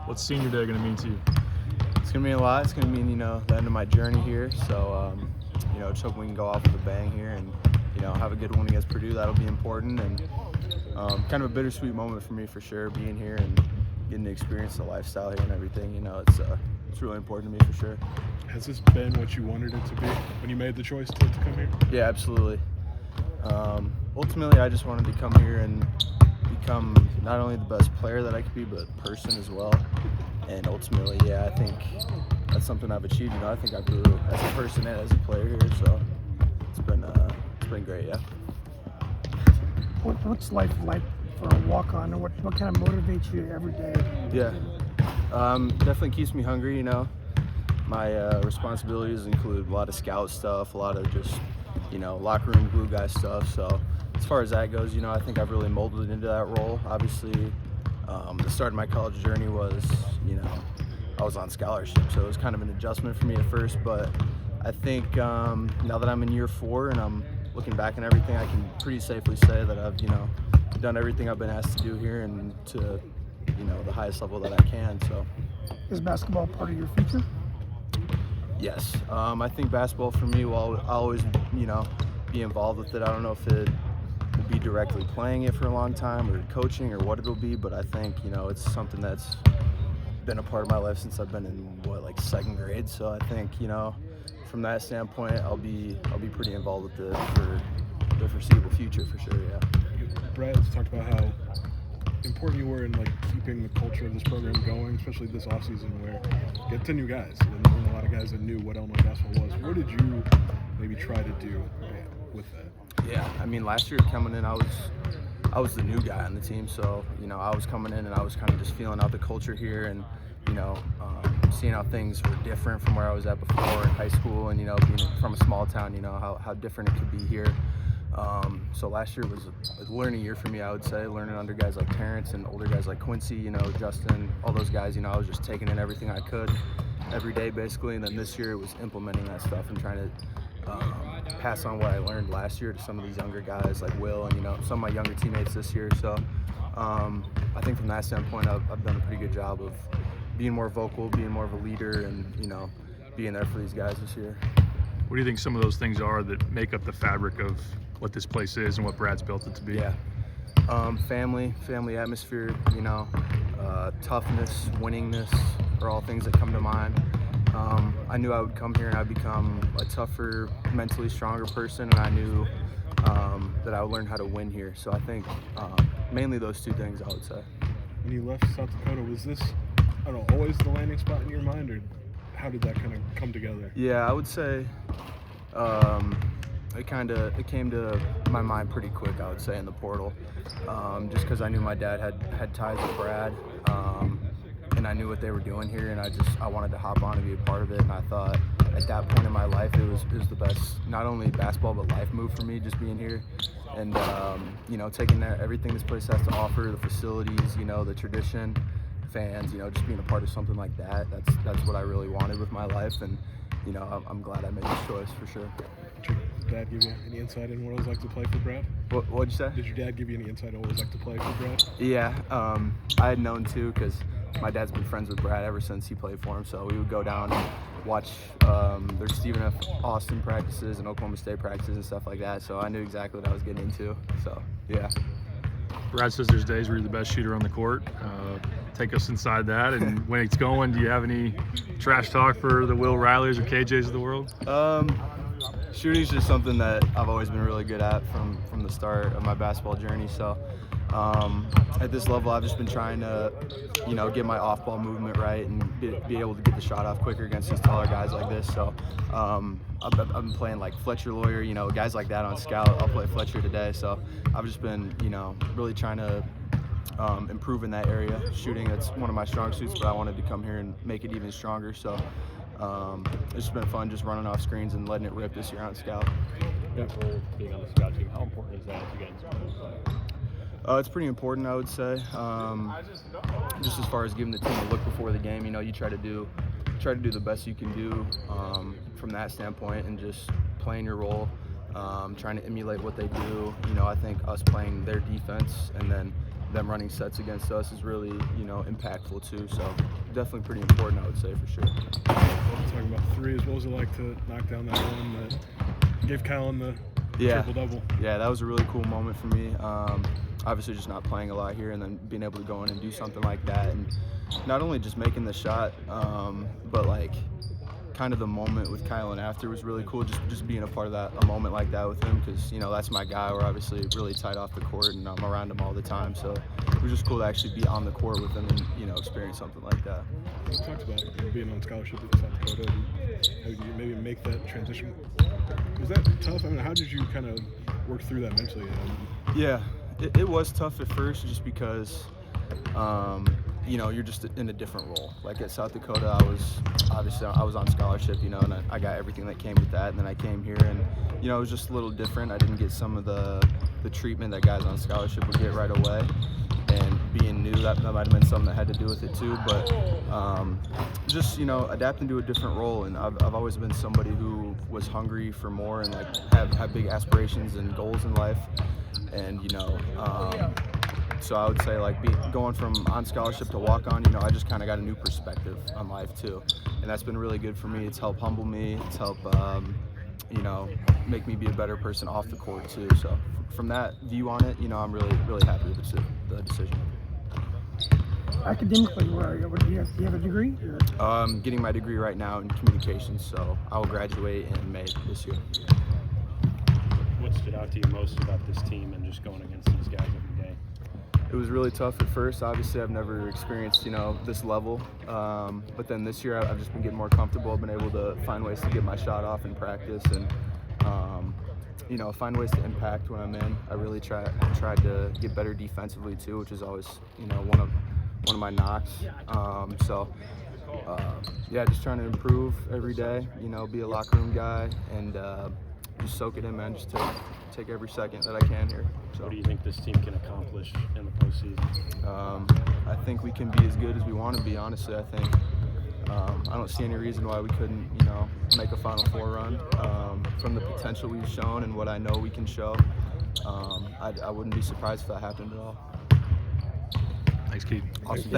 What's senior day going to mean to you? It's going to mean a lot. It's going to mean, the end of my journey here. So, just hoping we can go off with a bang here and, have a good one against Purdue. That'll be important. And kind of a bittersweet moment for me for sure, being here and getting to experience the lifestyle here and everything. It's really important to me for sure. Has this been what you wanted it to be when you made the choice to come here? Yeah, absolutely. Ultimately, I just wanted to come here and become not only the best player that I could be, but person as well. And ultimately, I think that's something I've achieved. I think I grew as a person and as a player here, so it's been great, yeah. What's life like for a walk-on, and what kind of motivates you every day? Yeah, definitely keeps me hungry. My responsibilities include a lot of scout stuff, a lot of just locker room glue guy stuff. So as far as that goes, I think I've really molded into that role. Obviously, the start of my college journey was, I was on scholarship, so it was kind of an adjustment for me at first. But I think now that I'm in year 4 and I'm looking back on everything, I can pretty safely say that I've, done everything I've been asked to do here and to, the highest level that I can. So, is basketball part of your future? Yes, I think basketball for me will always, be involved with it. I don't know if it will be directly playing it for a long time or coaching or what it'll be, but I think, it's something that's been a part of my life since I've been in second grade. So I think, from that standpoint, I'll be pretty involved with it for the foreseeable future for sure. Yeah. Brad has talked about how important you were in keeping the culture of this program going, especially this offseason where you get 10 new guys and a lot of guys that knew what Illinois basketball was. What did you maybe try to do with that? Yeah, last year coming in, I was the new guy on the team, so I was coming in and I was kind of just feeling out the culture here and seeing how things were different from where I was at before in high school, and being from a small town, how different it could be here. So last year was a learning year for me, I would say, learning under guys like Terrence and older guys like Quincy, Justin, all those guys. I was just taking in everything I could every day basically, and then this year it was implementing that stuff and trying to pass on what I learned last year to some of these younger guys like Will and some of my younger teammates this year. So I think from that standpoint, I've done a pretty good job of being more vocal, being more of a leader, and being there for these guys this year. What do you think some of those things are that make up the fabric of what this place is and what Brad's built it to be? Yeah, family atmosphere, toughness, winningness are all things that come to mind. I knew I would come here and I'd become a tougher, mentally stronger person, and I knew that I would learn how to win here. So I think mainly those two things, I would say. When you left South Dakota, was this, always the landing spot in your mind, or how did that kind of come together? Yeah, I would say it came to my mind pretty quick, I would say, in the portal, just because I knew my dad had ties with Brad, and I knew what they were doing here, and I wanted to hop on and be a part of it. And I thought at that point in my life it was the best, not only basketball but life move for me, just being here and taking everything this place has to offer, the facilities, the tradition, fans, just being a part of something like that. That's what I really wanted with my life, and I'm glad I made this choice for sure. Did your dad give you any insight in what it was like to play for Brad? What'd you say? Did your dad give you any insight on what it was like to play for Brad? Yeah, I had known too, because my dad's been friends with Brad ever since he played for him. So we would go down and watch their Stephen F. Austin practices and Oklahoma State practices and stuff like that. So I knew exactly what I was getting into. So yeah. Brad says there's days where you're the best shooter on the court. Take us inside that, and when it's going, do you have any trash talk for the Will Rileys or KJs of the world? Shooting's just something that I've always been really good at from the start of my basketball journey. So at this level, I've just been trying to, get my off-ball movement right and be able to get the shot off quicker against these taller guys like this. So I've been playing like Fletcher Lawyer, guys like that on scout. I'll play Fletcher today. So I've just been, really trying to improve in that area. Shooting, that's one of my strong suits, but I wanted to come here and make it even stronger. So it's just been fun just running off screens and letting it rip this year on scout. That role being on the scout team, how important is that as you get into play? It's pretty important, I would say. Just as far as giving the team a look before the game, you try to do the best you can do from that standpoint, and just playing your role, trying to emulate what they do. I think us playing their defense and then them running sets against us is really, you know, impactful too. So definitely pretty important, I would say, for sure. Talking about threes, what was it like to knock down that one that gave Kylan the triple-double? Yeah, that was a really cool moment for me. Obviously just not playing a lot here and then being able to go in and do something like that, and not only just making the shot, but like kind of the moment with Kylan after was really cool. Just being a part of a moment like that with him, because, you know, that's my guy. We're obviously really tight off the court, and I'm around him all the time. So it was just cool to actually be on the court with him and, you know, experience something like that. You talked about being on scholarship at South Dakota. How did you maybe make that transition? Was that tough? I mean, how did you kind of work through that mentally? Yeah, it was tough at first, just because you know, you're just in a different role. Like at South Dakota, I was on scholarship, you know, and I got everything that came with that. And then I came here, and, you know, it was just a little different. I didn't get some of the treatment that guys on scholarship would get right away. And being new, that might have been something that had to do with it too. But just, you know, adapting to a different role. And I've always been somebody who was hungry for more and like have big aspirations and goals in life. And, you know, so I would say, like, going from on scholarship to walk on, you know, I just kind of got a new perspective on life too, and that's been really good for me. It's helped humble me. It's helped, you know, make me be a better person off the court too. So from that view on it, you know, I'm really happy with the decision. Academically, do you have a degree? Getting my degree right now in communications, so I will graduate in May this year. What stood out to you most about this team and just going against these guys every day? It was really tough at first. Obviously, I've never experienced, you know, this level. But then this year, I've just been getting more comfortable. I've been able to find ways to get my shot off in practice, and you know, find ways to impact when I'm in. I really tried to get better defensively too, which is always, you know, one of my knocks. Yeah, just trying to improve every day. You know, be a locker room guy and just soak it in, man. Just take every second that I can here. So, what do you think this team can accomplish in the postseason? I think we can be as good as we want to be, honestly. I think I don't see any reason why we couldn't, you know, make a Final Four run. From the potential we've shown and what I know we can show, I wouldn't be surprised if that happened at all. Thanks, Keaton. Awesome.